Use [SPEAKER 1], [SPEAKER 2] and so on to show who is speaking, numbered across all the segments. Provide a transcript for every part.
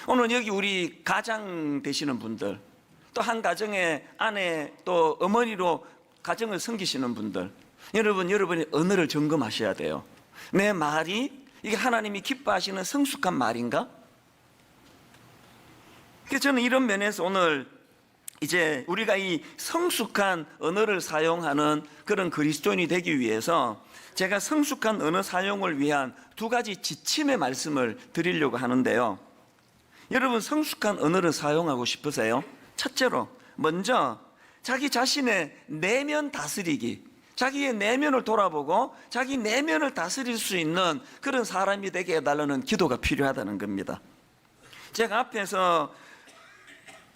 [SPEAKER 1] 오늘 여기 우리 가장 되시는 분들, 또 한 가정의 아내, 또 어머니로 가정을 섬기시는 분들, 여러분이 언어를 점검하셔야 돼요. 내 말이 이게 하나님이 기뻐하시는 성숙한 말인가? 그래서 저는 이런 면에서 오늘 이제 우리가 이 성숙한 언어를 사용하는 그런 그리스도인이 되기 위해서 제가 성숙한 언어 사용을 위한 두 가지 지침의 말씀을 드리려고 하는데요. 여러분, 성숙한 언어를 사용하고 싶으세요? 첫째로 먼저 자기 자신의 내면 다스리기, 자기의 내면을 돌아보고 자기 내면을 다스릴 수 있는 그런 사람이 되게 해달라는 기도가 필요하다는 겁니다. 제가 앞에서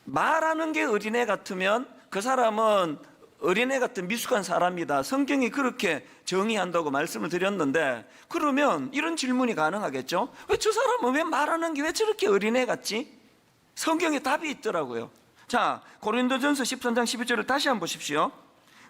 [SPEAKER 1] 말하는 게 어린애 같으면 그 사람은 어린애 같은 미숙한 사람이다, 성경이 그렇게 정의한다고 말씀을 드렸는데, 그러면 이런 질문이 가능하겠죠? 왜 저 사람은 왜 말하는 게 왜 저렇게 어린애 같지? 성경에 답이 있더라고요. 자, 고린도전서 13장 12절을 다시 한번 보십시오.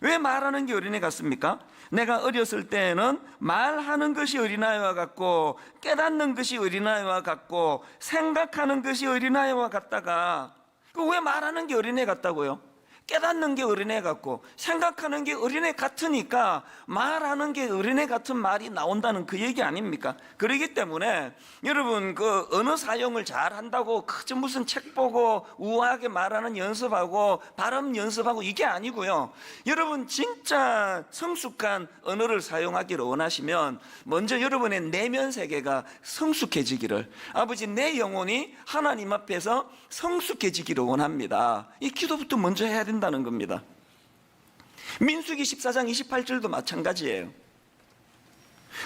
[SPEAKER 1] 왜 말하는 게 어린애 같습니까? 내가 어렸을 때에는 말하는 것이 어린아이와 같고 깨닫는 것이 어린아이와 같고 생각하는 것이 어린아이와 같다가, 왜 말하는 게 어린애 같다고요? 깨닫는 게 어린애 같고 생각하는 게 어린애 같으니까 말하는 게 어린애 같은 말이 나온다는 그 얘기 아닙니까? 그렇기 때문에 여러분, 그 언어 사용을 잘 한다고 그저 무슨 책 보고 우아하게 말하는 연습하고 발음 연습하고 이게 아니고요. 여러분, 진짜 성숙한 언어를 사용하기를 원하시면 먼저 여러분의 내면 세계가 성숙해지기를, 아버지 내 영혼이 하나님 앞에서 성숙해지기를 원합니다. 이 기도부터 먼저 해야 된다는 겁니다. 민수기 14장 28절도 마찬가지예요.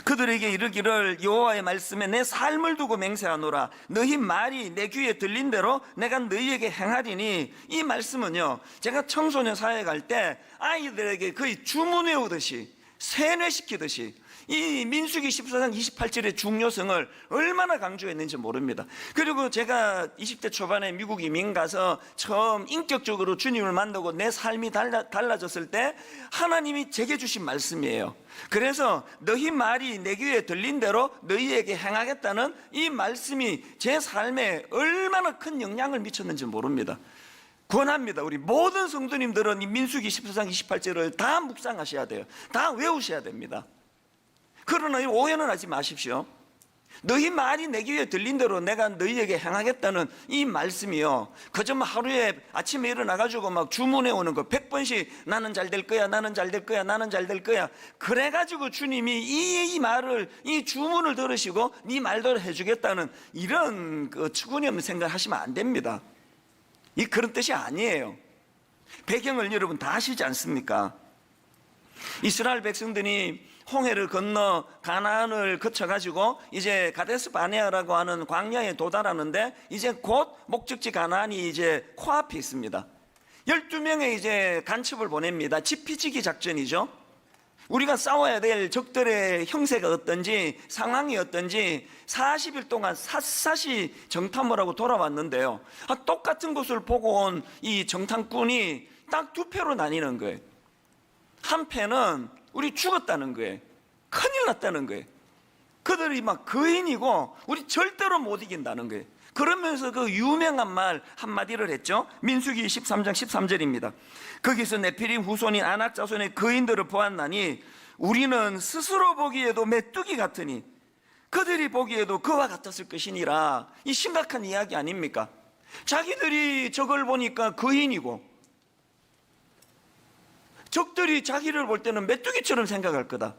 [SPEAKER 1] 그들에게 이르기를 여호와의 말씀에 내 삶을 두고 맹세하노라. 너희 말이 내 귀에 들린 대로 내가 너희에게 행하리니, 이 말씀은요, 제가 청소년 사회 갈 때 아이들에게 거의 주문 외우듯이 세뇌시키듯이 이 민수기 14장 28절의 중요성을 얼마나 강조했는지 모릅니다. 그리고 제가 20대 초반에 미국 이민 가서 처음 인격적으로 주님을 만나고 내 삶이 달라졌을 때 하나님이 제게 주신 말씀이에요. 그래서 너희 말이 내 귀에 들린 대로 너희에게 행하겠다는 이 말씀이 제 삶에 얼마나 큰 영향을 미쳤는지 모릅니다. 권합니다. 우리 모든 성도님들은 이 민수기 14장 28절을 다 묵상하셔야 돼요. 다 외우셔야 됩니다. 그러나 오해는 하지 마십시오. 너희 말이 내 귀에 들린 대로 내가 너희에게 행하겠다는 이 말씀이요, 그저 하루에 아침에 일어나가지고 막 주문해 오는 거 100번씩 나는 잘 될 거야, 나는 잘 될 거야, 나는 잘 될 거야, 그래가지고 주님이 이 말을, 이 주문을 들으시고 네 말대로 해주겠다는 이런 추구니 없는 생각을 하시면 안 됩니다. 이 그런 뜻이 아니에요. 배경을 여러분 다 아시지 않습니까? 이스라엘 백성들이 홍해를 건너 가나안을 거쳐가지고 이제 가데스 바네아라고 하는 광야에 도달하는데, 이제 곧 목적지 가나안이 이제 코앞에 있습니다. 12명의 이제 간첩을 보냅니다. 지피지기 작전이죠. 우리가 싸워야 될 적들의 형세가 어떤지, 상황이 어떤지 40일 동안 샅샅이 정탐을 하고 돌아왔는데요, 똑같은 것을 보고 온 이 정탐꾼이 딱 두 패로 나뉘는 거예요. 한 패는 우리 죽었다는 거예요. 큰일 났다는 거예요. 그들이 막 거인이고 우리 절대로 못 이긴다는 거예요. 그러면서 그 유명한 말 한마디를 했죠. 민수기 13장 13절입니다. 거기서 네피림 후손인 아낙 자손의 거인들을 보았나니 우리는 스스로 보기에도 메뚜기 같으니 그들이 보기에도 그와 같았을 것이니라. 이 심각한 이야기 아닙니까? 자기들이 저걸 보니까 거인이고 적들이 자기를 볼 때는 메뚜기처럼 생각할 거다.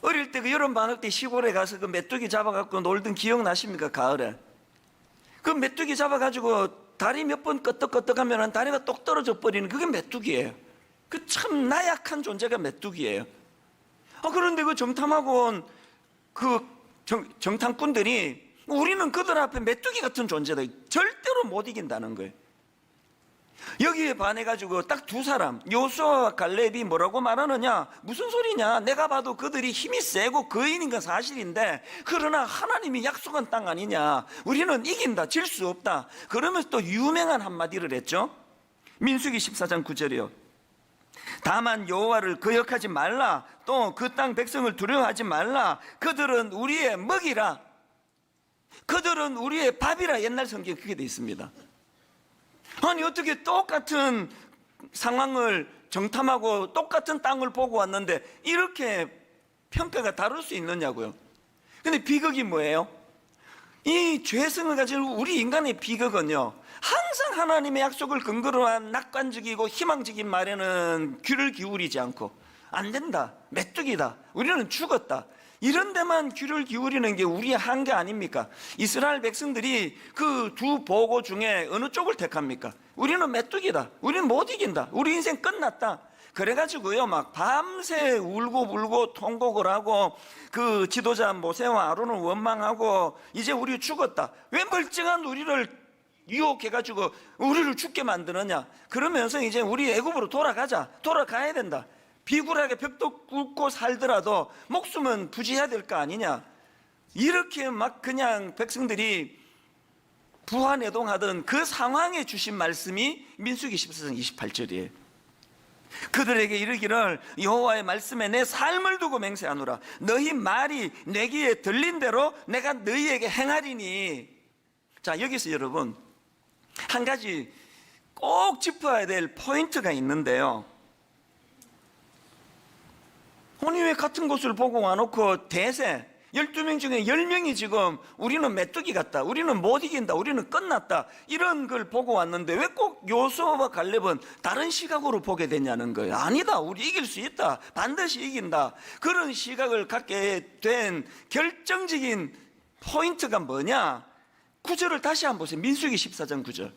[SPEAKER 1] 어릴 때 그 여름방학 때 시골에 가서 그 메뚜기 잡아갖고 놀던 기억 나십니까? 가을에 그 메뚜기 잡아가지고 다리 몇 번 끄덕끄덕하면 다리가 똑 떨어져 버리는 그게 메뚜기예요. 그 참 나약한 존재가 메뚜기예요. 그런데 그 정탐하고 온 그 정탐꾼들이 우리는 그들 앞에 메뚜기 같은 존재다, 절대로 못 이긴다는 거예요. 여기에 반해가지고 딱 두 사람, 여호수아와 갈렙이 뭐라고 말하느냐? 무슨 소리냐? 내가 봐도 그들이 힘이 세고 거인인 건 사실인데, 그러나 하나님이 약속한 땅 아니냐? 우리는 이긴다, 질 수 없다. 그러면서 또 유명한 한마디를 했죠. 민수기 14장 9절이요. 다만 여호와를 거역하지 말라. 또 그 땅 백성을 두려워하지 말라. 그들은 우리의 먹이라. 그들은 우리의 밥이라 옛날 성경에 그렇게 돼 있습니다. 아니 어떻게 똑같은 상황을 정탐하고 똑같은 땅을 보고 왔는데 이렇게 평가가 다를 수 있느냐고요. 근데 비극이 뭐예요? 이 죄성을 가진 우리 인간의 비극은요, 항상 하나님의 약속을 근거로 한 낙관적이고 희망적인 말에는 귀를 기울이지 않고, 안 된다, 메뚜기다, 우리는 죽었다, 이런 데만 귀를 기울이는 게 우리의 한계 아닙니까? 이스라엘 백성들이 그 두 보고 중에 어느 쪽을 택합니까? 우리는 메뚜기다, 우리는 못 이긴다, 우리 인생 끝났다. 그래가지고요, 막 밤새 울고 불고 통곡을 하고 그 지도자 모세와 아론을 원망하고 이제 우리 죽었다, 왜 멀쩡한 우리를 유혹해가지고 우리를 죽게 만드느냐, 그러면서 이제 우리 애굽으로 돌아가야 된다, 비굴하게 벽도 꿇고 살더라도 목숨은 부지해야 될 거 아니냐, 이렇게 막 그냥 백성들이 부안해동하던 그 상황에 주신 말씀이 민수기 14장 28절이에요. 그들에게 이르기를 여호와의 말씀에 내 삶을 두고 맹세하노라. 너희 말이 내 귀에 들린 대로 내가 너희에게 행하리니. 자, 여기서 여러분 한 가지 꼭 짚어야 될 포인트가 있는데요, 아니 왜 같은 곳을 보고 와놓고 대세 12명 중에 10명이 지금 우리는 메뚜기 같다, 우리는 못 이긴다, 우리는 끝났다, 이런 걸 보고 왔는데 왜 꼭 요수아와 갈렙은 다른 시각으로 보게 되냐는 거예요. 아니다, 우리 이길 수 있다, 반드시 이긴다. 그런 시각을 갖게 된 결정적인 포인트가 뭐냐? 9절을 다시 한번 보세요. 민수기 14장 9절.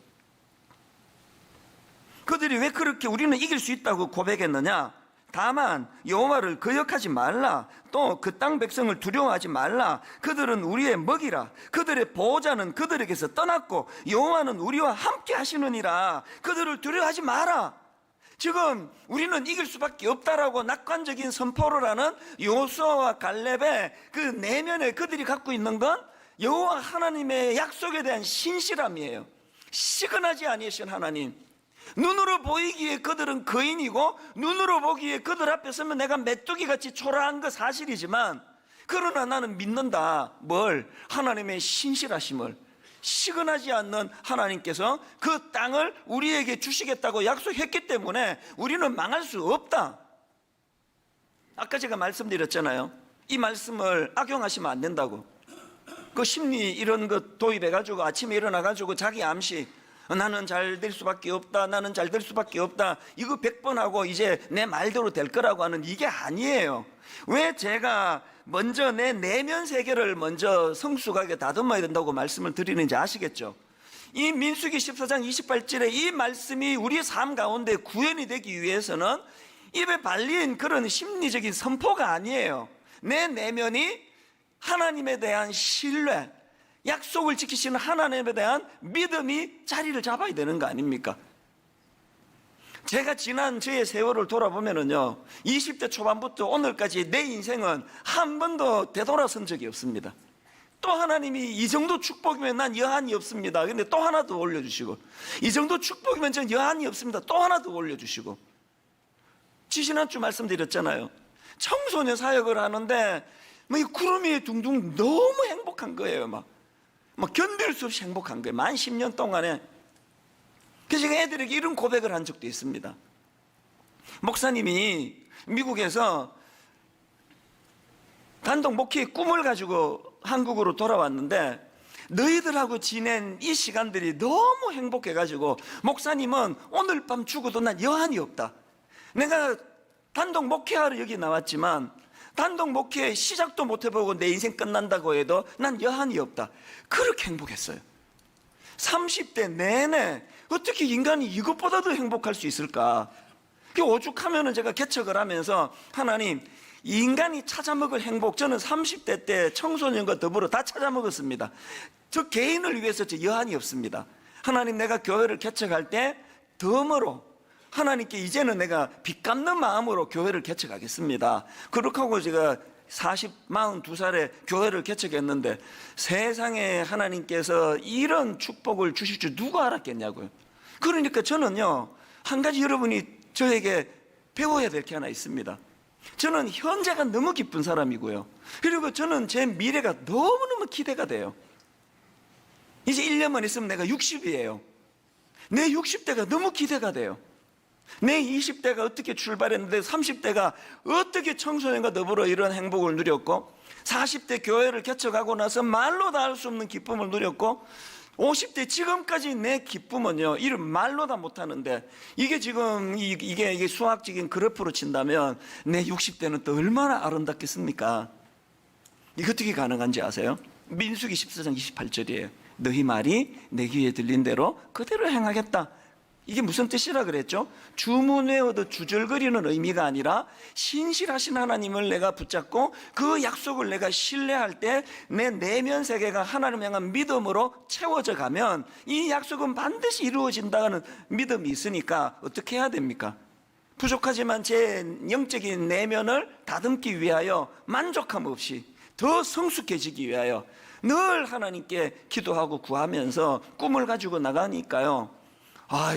[SPEAKER 1] 그들이 왜 그렇게 우리는 이길 수 있다고 고백했느냐? 다만 여호와를 거역하지 말라, 또 그 땅 백성을 두려워하지 말라. 그들은 우리의 먹이라. 그들의 보호자는 그들에게서 떠났고 여호와는 우리와 함께 하시느니라. 그들을 두려워하지 마라. 지금 우리는 이길 수밖에 없다라고 낙관적인 선포를 하는 여호수아와 갈렙의 그 내면에 그들이 갖고 있는 건 여호와 하나님의 약속에 대한 신실함이에요. 시근하지 아니하신 하나님, 눈으로 보이기에 그들은 거인이고 눈으로 보기에 그들 앞에 서면 내가 메뚜기같이 초라한 거 사실이지만, 그러나 나는 믿는다. 뭘? 하나님의 신실하심을. 시근하지 않는 하나님께서 그 땅을 우리에게 주시겠다고 약속했기 때문에 우리는 망할 수 없다. 아까 제가 말씀드렸잖아요, 이 말씀을 악용하시면 안 된다고. 그 심리 이런 것 도입해가지고 아침에 일어나가지고 자기 암시, 나는 잘 될 수밖에 없다, 나는 잘 될 수밖에 없다, 이거 100번 하고 이제 내 말대로 될 거라고 하는, 이게 아니에요. 왜 제가 먼저 내 내면 세계를 먼저 성숙하게 다듬어야 된다고 말씀을 드리는지 아시겠죠? 이 민수기 14장 28절에 이 말씀이 우리 삶 가운데 구현이 되기 위해서는 입에 발린 그런 심리적인 선포가 아니에요. 내 내면이 하나님에 대한 신뢰, 약속을 지키시는 하나님에 대한 믿음이 자리를 잡아야 되는 거 아닙니까? 제가 지난 저의 세월을 돌아보면요, 20대 초반부터 오늘까지 내 인생은 한 번도 되돌아선 적이 없습니다. 또 하나님이 이 정도 축복이면 난 여한이 없습니다, 근데 또 하나 더 올려주시고, 이 정도 축복이면 전 여한이 없습니다, 또 하나 더 올려주시고. 지지난주 말씀드렸잖아요, 청소년 사역을 하는데 이 구름이 둥둥 너무 행복한 거예요. 막 견딜 수 없이 행복한 거예요, 만 10년 동안에. 그래서 제가 애들에게 이런 고백을 한 적도 있습니다. 목사님이 미국에서 단독 목회의 꿈을 가지고 한국으로 돌아왔는데 너희들하고 지낸 이 시간들이 너무 행복해가지고, 목사님은 오늘 밤 죽어도 난 여한이 없다, 내가 단독 목회하러 여기 나왔지만 단독 목회 시작도 못 해보고 내 인생 끝난다고 해도 난 여한이 없다, 그렇게 행복했어요. 30대 내내 어떻게 인간이 이것보다도 행복할 수 있을까? 오죽하면은 제가 개척을 하면서, 하나님, 인간이 찾아먹을 행복, 저는 30대 때 청소년과 더불어 다 찾아먹었습니다. 저 개인을 위해서 저 여한이 없습니다. 하나님, 내가 교회를 개척할 때 덤으로 하나님께 이제는 내가 빚 갚는 마음으로 교회를 개척하겠습니다. 그렇게 하고 제가 42살에 교회를 개척했는데, 세상에 하나님께서 이런 축복을 주실 줄 누가 알았겠냐고요. 그러니까 저는요, 한 가지 여러분이 저에게 배워야 될 게 하나 있습니다. 저는 현재가 너무 기쁜 사람이고요, 그리고 저는 제 미래가 너무너무 기대가 돼요. 이제 1년만 있으면 내가 60이에요. 내 60대가 너무 기대가 돼요. 내 20대가 어떻게 출발했는데 30대가 어떻게 청소년과 더불어 이런 행복을 누렸고, 40대 교회를 개척하고 나서 말로 다 할 수 없는 기쁨을 누렸고, 50대 지금까지 내 기쁨은요, 이런 말로 다 못하는데, 이게 지금 이게 수학적인 그래프로 친다면 내 60대는 또 얼마나 아름답겠습니까? 이게 어떻게 가능한지 아세요? 민수기 14장 28절이에요. 너희 말이 내 귀에 들린 대로 그대로 행하겠다. 이게 무슨 뜻이라 그랬죠? 주문 외워도 주절거리는 의미가 아니라 신실하신 하나님을 내가 붙잡고 그 약속을 내가 신뢰할 때 내 내면 세계가 하나님 향한 믿음으로 채워져 가면 이 약속은 반드시 이루어진다는 믿음이 있으니까 어떻게 해야 됩니까? 부족하지만 제 영적인 내면을 다듬기 위하여 만족함 없이 더 성숙해지기 위하여 늘 하나님께 기도하고 구하면서 꿈을 가지고 나가니까요,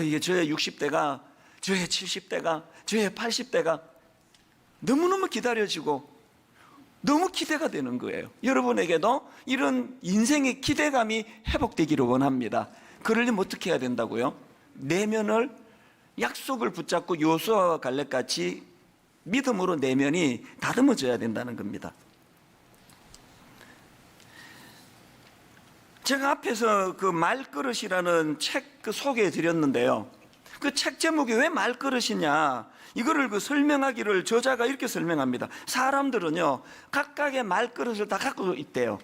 [SPEAKER 1] 이게 저의 60대가, 저의 70대가, 저의 80대가 너무너무 기다려지고 너무 기대가 되는 거예요. 여러분에게도 이런 인생의 기대감이 회복되기를 원합니다. 그러려면 어떻게 해야 된다고요? 내면을, 약속을 붙잡고 요수아와 갈렙같이 믿음으로 내면이 다듬어져야 된다는 겁니다. 제가 앞에서 그 말그릇이라는 책 소개해 드렸는데요, 그 책 제목이 왜 말그릇이냐, 이거를 설명하기를 저자가 이렇게 설명합니다. 사람들은요, 각각의 말그릇을 다 갖고 있대요.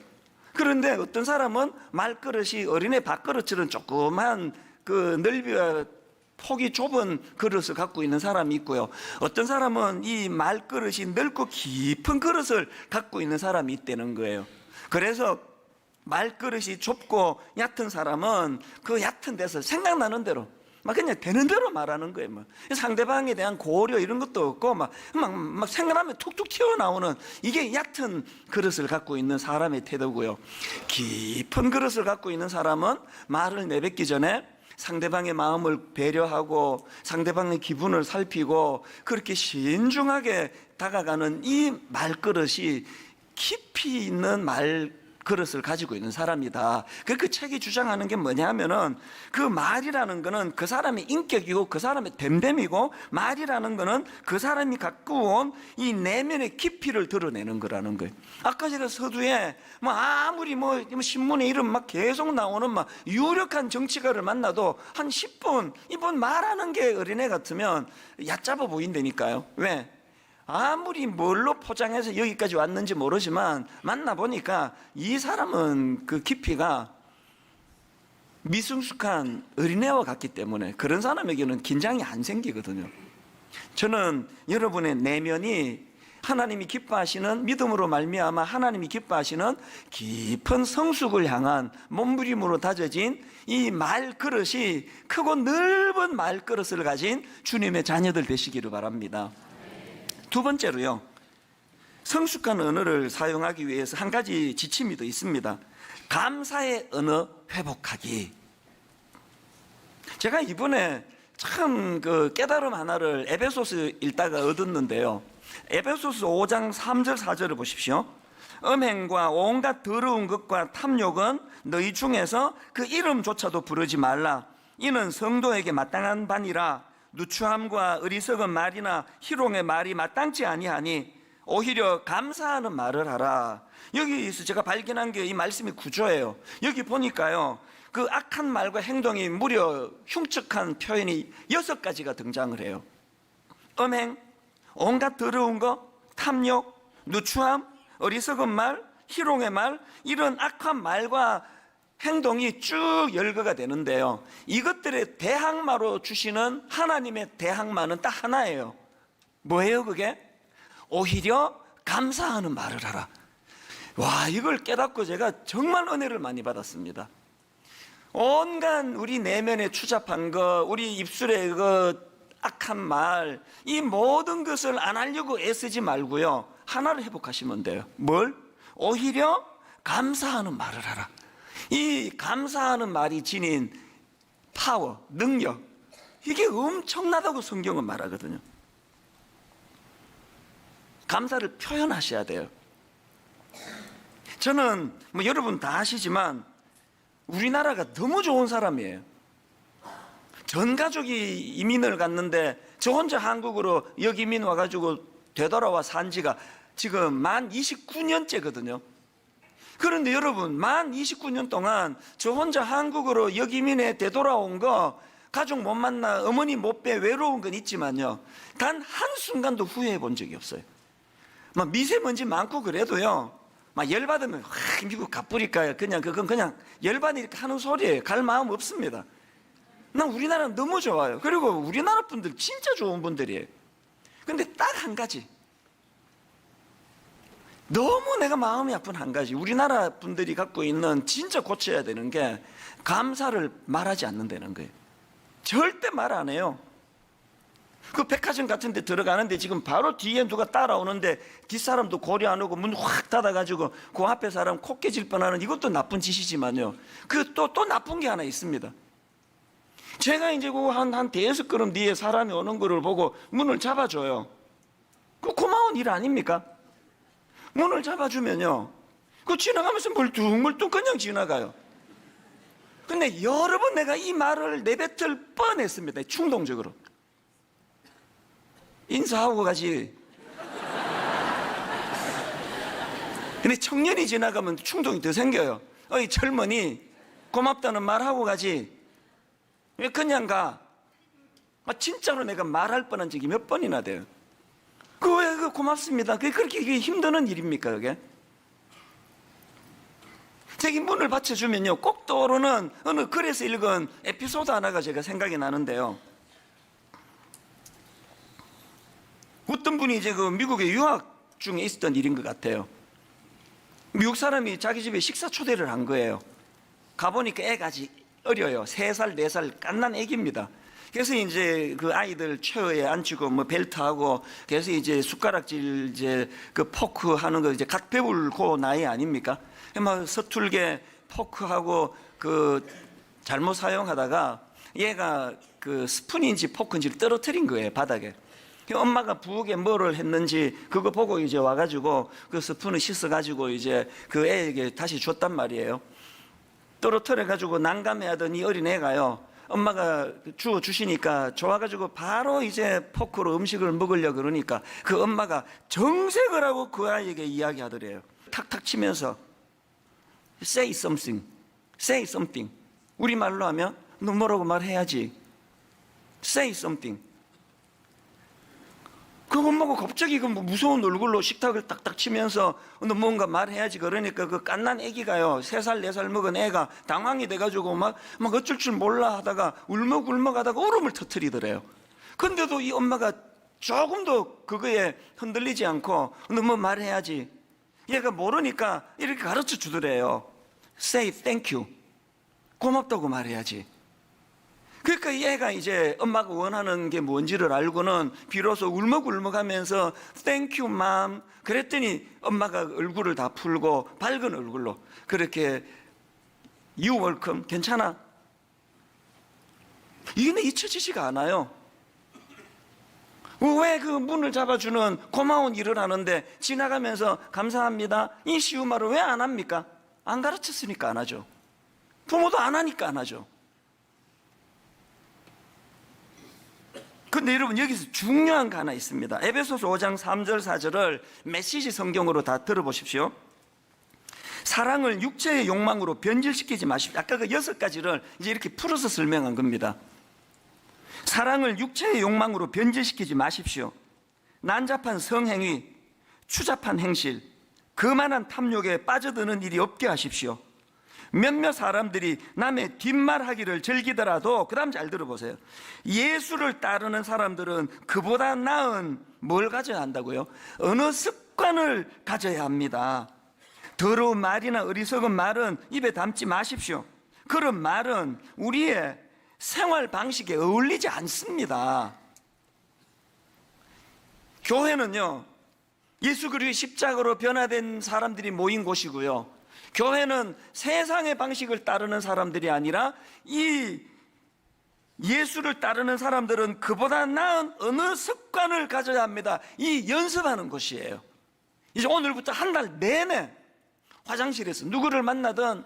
[SPEAKER 1] 그런데 어떤 사람은 말그릇이 어린애 밥그릇처럼 조그만 넓이와 폭이 좁은 그릇을 갖고 있는 사람이 있고요, 어떤 사람은 이 말그릇이 넓고 깊은 그릇을 갖고 있는 사람이 있다는 거예요. 그래서 말그릇이 좁고 얕은 사람은 그 얕은 데서 생각나는 대로 막 그냥 되는 대로 말하는 거예요. 상대방에 대한 고려 이런 것도 없고 막 생각하면 툭툭 튀어나오는, 이게 얕은 그릇을 갖고 있는 사람의 태도고요, 깊은 그릇을 갖고 있는 사람은 말을 내뱉기 전에 상대방의 마음을 배려하고 상대방의 기분을 살피고 그렇게 신중하게 다가가는 이 말그릇이 깊이 있는 그릇을 가지고 있는 사람이다. 그 책이 주장하는 게 뭐냐면은, 그 말이라는 거는 그 사람의 인격이고 그 사람의 됨됨이고, 말이라는 거는 그 사람이 갖고 온 이 내면의 깊이를 드러내는 거라는 거예요. 아까 제가 서두에 아무리 신문에 이름 막 계속 나오는 유력한 정치가를 만나도 한 10분 이분 말하는 게 어린애 같으면 얕잡아 보인다니까요. 왜? 아무리 뭘로 포장해서 여기까지 왔는지 모르지만 만나보니까 이 사람은 그 깊이가 미성숙한 어린애와 같기 때문에 그런 사람에게는 긴장이 안 생기거든요. 저는 여러분의 내면이 하나님이 기뻐하시는, 믿음으로 말미암아 하나님이 기뻐하시는 깊은 성숙을 향한 몸부림으로 다져진 이 말그릇이 크고 넓은 말그릇을 가진 주님의 자녀들 되시기를 바랍니다. 두 번째로요, 성숙한 언어를 사용하기 위해서 한 가지 지침이 더 있습니다. 감사의 언어 회복하기. 제가 이번에 참 깨달음 하나를 에베소서 읽다가 얻었는데요, 에베소서 5장 3절 4절을 보십시오. 음행과 온갖 더러운 것과 탐욕은 너희 중에서 그 이름조차도 부르지 말라. 이는 성도에게 마땅한 바니라. 누추함과 어리석은 말이나 희롱의 말이 마땅치 아니하니 오히려 감사하는 말을 하라. 여기서 제가 발견한 게 이 말씀의 구조예요. 여기 보니까요, 그 악한 말과 행동이 무려 흉측한 표현이 6가지가 등장을 해요. 음행, 온갖 더러운 것, 탐욕, 누추함, 어리석은 말, 희롱의 말, 이런 악한 말과 행동이 쭉 열거가 되는데요, 이것들의 대항마로 주시는 하나님의 대항마는 딱 하나예요. 뭐예요 그게? 오히려 감사하는 말을 하라. 와, 이걸 깨닫고 제가 정말 은혜를 많이 받았습니다. 온갖 우리 내면에 추잡한 것, 우리 입술에 악한 말, 이 모든 것을 안 하려고 애쓰지 말고요, 하나를 회복하시면 돼요. 뭘? 오히려 감사하는 말을 하라. 이 감사하는 말이 지닌 파워, 능력, 이게 엄청나다고 성경은 말하거든요. 감사를 표현하셔야 돼요. 저는 여러분 다 아시지만 우리나라가 너무 좋은 사람이에요. 전 가족이 이민을 갔는데 저 혼자 한국으로 역이민 와가지고 되돌아와 산 지가 지금 만 29년째거든요. 그런데 여러분, 만 29년 동안 저 혼자 한국으로 역이민에 되돌아온 거 가족 못 만나 어머니 못 뵈 외로운 건 있지만요, 단 한순간도 후회해 본 적이 없어요. 막 미세먼지 많고 그래도요, 막 열받으면 미국 가쁘니까 그냥 그건 그냥 열받으니까 하는 소리예요. 갈 마음 없습니다. 난 우리나라 너무 좋아요. 그리고 우리나라 분들 진짜 좋은 분들이에요. 근데 딱 한 가지, 너무 내가 마음이 아픈 한 가지, 우리나라 분들이 갖고 있는 진짜 고쳐야 되는 게 감사를 말하지 않는다는 거예요. 절대 말 안 해요. 그 백화점 같은 데 들어가는데 지금 바로 뒤에 누가 따라오는데 뒷사람도 고려 안 하고 문 확 닫아가지고 그 앞에 사람 코 깨질 뻔하는, 이것도 나쁜 짓이지만요, 그 또 나쁜 게 하나 있습니다. 제가 이제 한 대여섯 걸음 뒤에 사람이 오는 거를 보고 문을 잡아줘요. 그 고마운 일 아닙니까? 문을 잡아주면요, 그 지나가면서 멀뚱멀뚱 그냥 지나가요. 근데 여러 번 내가 이 말을 내뱉을 뻔했습니다. 충동적으로. 인사하고 가지. 근데 청년이 지나가면 충동이 더 생겨요. 어이 젊은이, 고맙다는 말하고 가지. 왜 그냥 가? 진짜로 내가 말할 뻔한 적이 몇 번이나 돼요. 그 고맙습니다. 그게 그렇게 힘드는 일입니까, 그게? 제가 문을 받쳐주면요, 꼭 떠오르는 어느 글에서 읽은 에피소드 하나가 제가 생각이 나는데요. 어떤 분이 이제 그 미국에 유학 중에 있었던 일인 것 같아요. 미국 사람이 자기 집에 식사 초대를 한 거예요. 가보니까 애가 아직 어려요. 3살, 4살 갓난 애기입니다. 그래서 이제 그 아이들 체어에 앉히고 뭐 벨트하고, 그래서 이제 숟가락질 이제 그 포크 하는 거 이제 갓 배울 그 나이 아닙니까? 막 서툴게 포크하고 그 잘못 사용하다가 얘가 그 스푼인지 포크인지를 떨어뜨린 거예요, 바닥에. 엄마가 부엌에 뭐를 했는지 그거 보고 이제 와가지고 그 스푼을 씻어가지고 이제 그 애에게 다시 줬단 말이에요. 떨어뜨려가지고 난감해하던 이 어린애가요, 엄마가 주시니까 좋아가지고 바로 이제 포크로 음식을 먹으려고 그러니까 그 엄마가 정색을 하고 그 아이에게 이야기하더래요. 탁탁 치면서 Say something, say something. 우리말로 하면 너 뭐라고 말해야지. Say something. 그 엄마가 갑자기 그 무서운 얼굴로 식탁을 딱딱 치면서 너 뭔가 말해야지 그러니까 그 갓난 애기가요, 3살 4살 먹은 애가 당황이 돼가지고 막 어쩔 줄 몰라 하다가 울먹울먹 하다가 울음을 터뜨리더래요. 근데도 이 엄마가 조금도 그거에 흔들리지 않고 너 뭐 말해야지. 얘가 모르니까 이렇게 가르쳐 주더래요. Say thank you. 고맙다고 말해야지. 그러니까 얘가 이제 엄마가 원하는 게 뭔지를 알고는 비로소 울먹울먹 하면서 Thank you, mom. 그랬더니 엄마가 얼굴을 다 풀고 밝은 얼굴로 그렇게 You welcome. 괜찮아. 이게 잊혀지지가 않아요. 왜 그 문을 잡아주는 고마운 일을 하는데 지나가면서 감사합니다, 이 쉬운 말을 왜 안 합니까? 안 가르쳤으니까 안 하죠. 부모도 안 하니까 안 하죠. 근데 여러분, 여기서 중요한 거 하나 있습니다. 에베소서 5장 3절 4절을 메시지 성경으로 다 들어보십시오. 사랑을 육체의 욕망으로 변질시키지 마십시오. 아까 그 6가지를 이제 이렇게 풀어서 설명한 겁니다. 사랑을 육체의 욕망으로 변질시키지 마십시오. 난잡한 성행위, 추잡한 행실, 거만한 탐욕에 빠져드는 일이 없게 하십시오. 몇몇 사람들이 남의 뒷말하기를 즐기더라도, 그 다음 잘 들어보세요. 예수를 따르는 사람들은 그보다 나은 뭘 가져야 한다고요? 어느 습관을 가져야 합니다. 더러운 말이나 어리석은 말은 입에 담지 마십시오. 그런 말은 우리의 생활 방식에 어울리지 않습니다. 교회는요, 예수 그리스도의 십자가로 변화된 사람들이 모인 곳이고요, 교회는 세상의 방식을 따르는 사람들이 아니라 이 예수를 따르는 사람들은 그보다 나은 어느 습관을 가져야 합니다. 이 연습하는 곳이에요. 이제 오늘부터 한 달 내내 화장실에서 누구를 만나든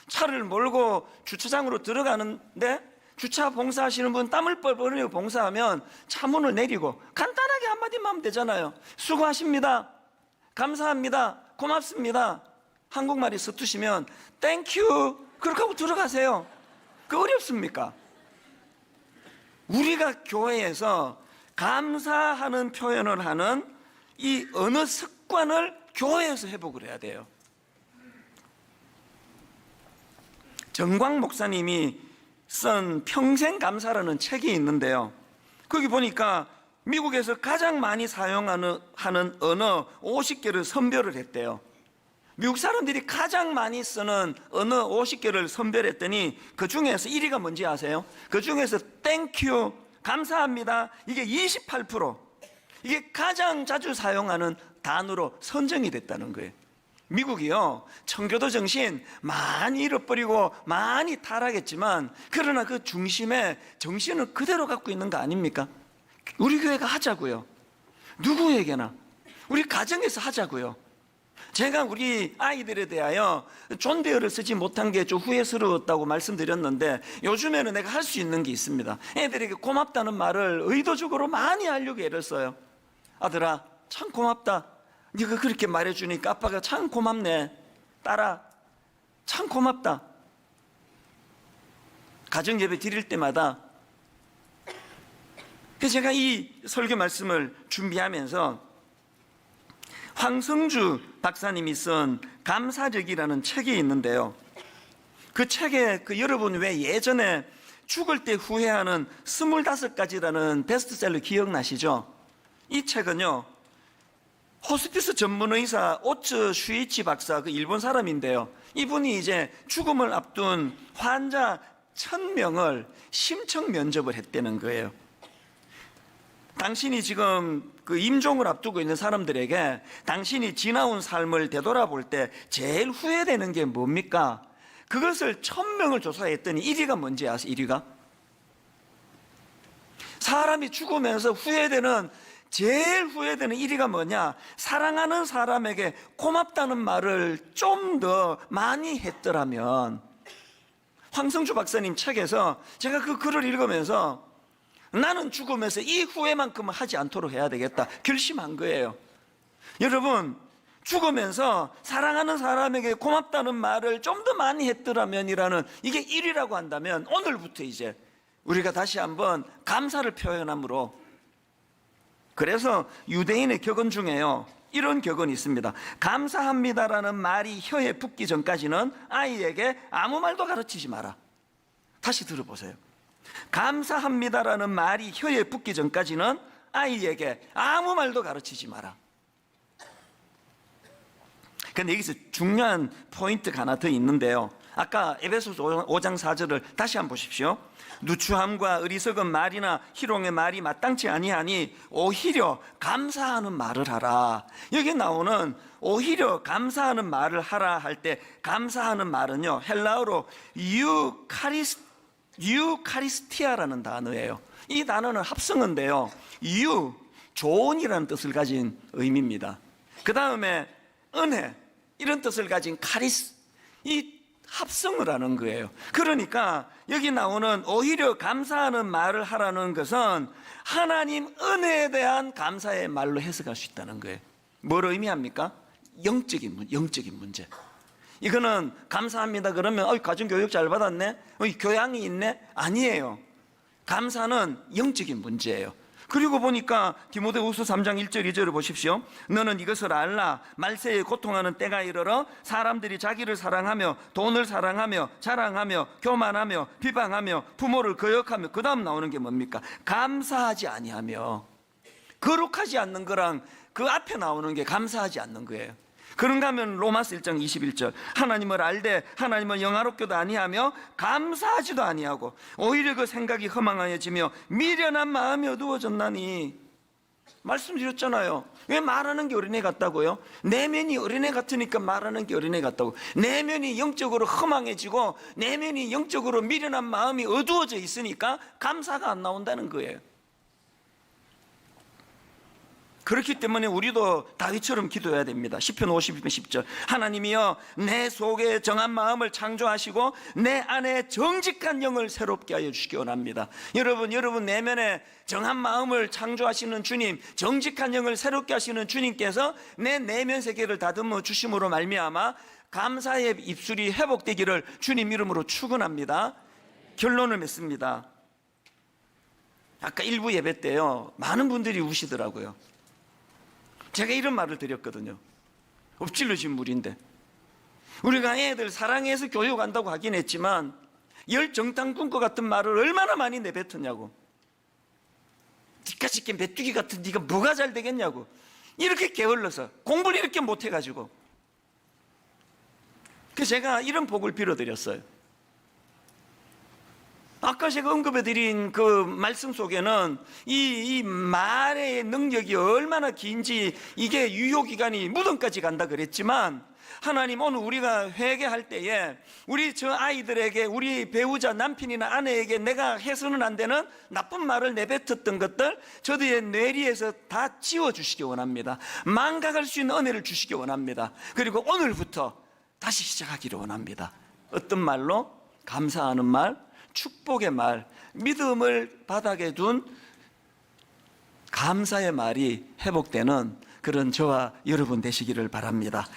[SPEAKER 1] 차를 몰고 주차장으로 들어가는데 주차 봉사하시는 분 땀을 뻘뻘 흘리고 봉사하면 차 문을 내리고 간단하게 한마디만 하면 되잖아요. 수고하십니다, 감사합니다, 고맙습니다. 한국말이 서투시면 땡큐 그렇게 하고 들어가세요. 그 어렵습니까? 우리가 교회에서 감사하는 표현을 하는 이 언어 습관을 교회에서 회복을 해야 돼요. 정광 목사님이 쓴 평생 감사라는 책이 있는데요, 거기 보니까 미국에서 가장 많이 사용하는 언어 50개를 선별을 했대요. 미국 사람들이 가장 많이 쓰는 언어 50개를 선별했더니 그 중에서 1위가 뭔지 아세요? 그 중에서 땡큐, 감사합니다, 이게 28%, 이게 가장 자주 사용하는 단어로 선정이 됐다는 거예요. 미국이요, 청교도 정신 많이 잃어버리고 많이 타락했지만 그러나 그 중심에 정신을 그대로 갖고 있는 거 아닙니까? 우리 교회가 하자고요. 누구에게나 우리 가정에서 하자고요. 제가 우리 아이들에 대하여 존대어를 쓰지 못한 게 좀 후회스러웠다고 말씀드렸는데 요즘에는 내가 할 수 있는 게 있습니다. 애들에게 고맙다는 말을 의도적으로 많이 하려고 애를 써요. 아들아 참 고맙다, 네가 그렇게 말해주니까 아빠가 참 고맙네. 딸아 참 고맙다. 가정예배 드릴 때마다. 그래서 제가 이 설교 말씀을 준비하면서 황성주 박사님이 쓴 감사력이라는 책이 있는데요, 그 책에 여러분 왜 예전에 죽을 때 후회하는 25가지라는 베스트셀러 기억나시죠? 이 책은요, 호스피스 전문 의사 오츠 슈이치 박사, 그 일본 사람인데요, 이분이 이제 죽음을 앞둔 환자 1000명을 심층 면접을 했다는 거예요. 당신이 지금 그 임종을 앞두고 있는 사람들에게 당신이 지나온 삶을 되돌아볼 때 제일 후회되는 게 뭡니까? 그것을 1000명을 조사했더니 1위가 뭔지 아세요? 1위가? 사람이 죽으면서 제일 후회되는 1위가 뭐냐? 사랑하는 사람에게 고맙다는 말을 좀 더 많이 했더라면. 황성주 박사님 책에서 제가 그 글을 읽으면서 나는 죽으면서 이 후회만큼은 하지 않도록 해야 되겠다 결심한 거예요. 여러분, 죽으면서 사랑하는 사람에게 고맙다는 말을 좀 더 많이 했더라면이라는 이게 1위라고 한다면 오늘부터 이제 우리가 다시 한번 감사를 표현함으로. 그래서 유대인의 격언 중에요, 이런 격언이 있습니다. 감사합니다라는 말이 혀에 붙기 전까지는 아이에게 아무 말도 가르치지 마라. 다시 들어보세요. 감사합니다라는 말이 혀에 붙기 전까지는 아이에게 아무 말도 가르치지 마라. 그런데 여기서 중요한 포인트가 하나 더 있는데요, 아까 에베소서 5장 4절을 다시 한번 보십시오. 누추함과 어리석은 말이나 희롱의 말이 마땅치 아니하니 오히려 감사하는 말을 하라. 여기 나오는 오히려 감사하는 말을 하라 할 때 감사하는 말은요, 헬라어로 유카리스티아라는 단어예요. 이 단어는 합성어인데요, 좋은이라는 뜻을 가진 의미입니다. 그 다음에 은혜, 이런 뜻을 가진 카리스, 이 합성을 하는 거예요. 그러니까 여기 나오는 오히려 감사하는 말을 하라는 것은 하나님 은혜에 대한 감사의 말로 해석할 수 있다는 거예요. 뭘 의미합니까? 영적인 문제. 이거는 감사합니다 그러면 가정교육 잘 받았네, 교양이 있네, 아니에요. 감사는 영적인 문제예요. 그리고 보니까 디모데후서 3장 1절 2절을 보십시오. 너는 이것을 알라. 말세에 고통하는 때가 이르러 사람들이 자기를 사랑하며 돈을 사랑하며 자랑하며 교만하며 비방하며 부모를 거역하며, 그 다음 나오는 게 뭡니까? 감사하지 아니하며. 거룩하지 않는 거랑 그 앞에 나오는 게 감사하지 않는 거예요. 그런가 하면 로마서 1장 21절 하나님을 알되 하나님을 영화롭게도 아니하며 감사하지도 아니하고 오히려 그 생각이 허망하여지며 미련한 마음이 어두워졌나니. 말씀드렸잖아요. 왜 말하는 게 어린애 같다고요? 내면이 어린애 같으니까 말하는 게 어린애 같다고. 내면이 영적으로 허망해지고 내면이 영적으로 미련한 마음이 어두워져 있으니까 감사가 안 나온다는 거예요. 그렇기 때문에 우리도 다윗처럼 기도해야 됩니다. 시편 52편 10절 하나님이여 내 속에 정한 마음을 창조하시고 내 안에 정직한 영을 새롭게 하여 주시기 원합니다. 여러분 내면에 정한 마음을 창조하시는 주님, 정직한 영을 새롭게 하시는 주님께서 내 내면 세계를 다듬어 주심으로 말미암아 감사의 입술이 회복되기를 주님 이름으로 축원합니다. 결론을 맺습니다. 아까 일부 예배 때요 많은 분들이 우시더라고요. 제가 이런 말을 드렸거든요. 엎질러진 물인데 우리가 애들 사랑해서 교육한다고 하긴 했지만 열정탕 꿈과 같은 말을 얼마나 많이 내뱉었냐고. 니까짓게 메뚜기 같은 네가 뭐가 잘 되겠냐고. 이렇게 게을러서 공부를 이렇게 못해가지고. 그래서 제가 이런 복을 빌어드렸어요. 아까 제가 언급해드린 그 말씀 속에는 이 말의 능력이 얼마나 긴지 이게 유효기간이 무덤까지 간다 그랬지만 하나님 오늘 우리가 회개할 때에 우리 저 아이들에게 우리 배우자 남편이나 아내에게 내가 해서는 안 되는 나쁜 말을 내뱉었던 것들 저들의 뇌리에서 다 지워주시기 원합니다. 망각할 수 있는 은혜를 주시기 원합니다. 그리고 오늘부터 다시 시작하기를 원합니다. 어떤 말로? 감사하는 말, 축복의 말, 믿음을 바닥에 둔 감사의 말이 회복되는 그런 저와 여러분 되시기를 바랍니다.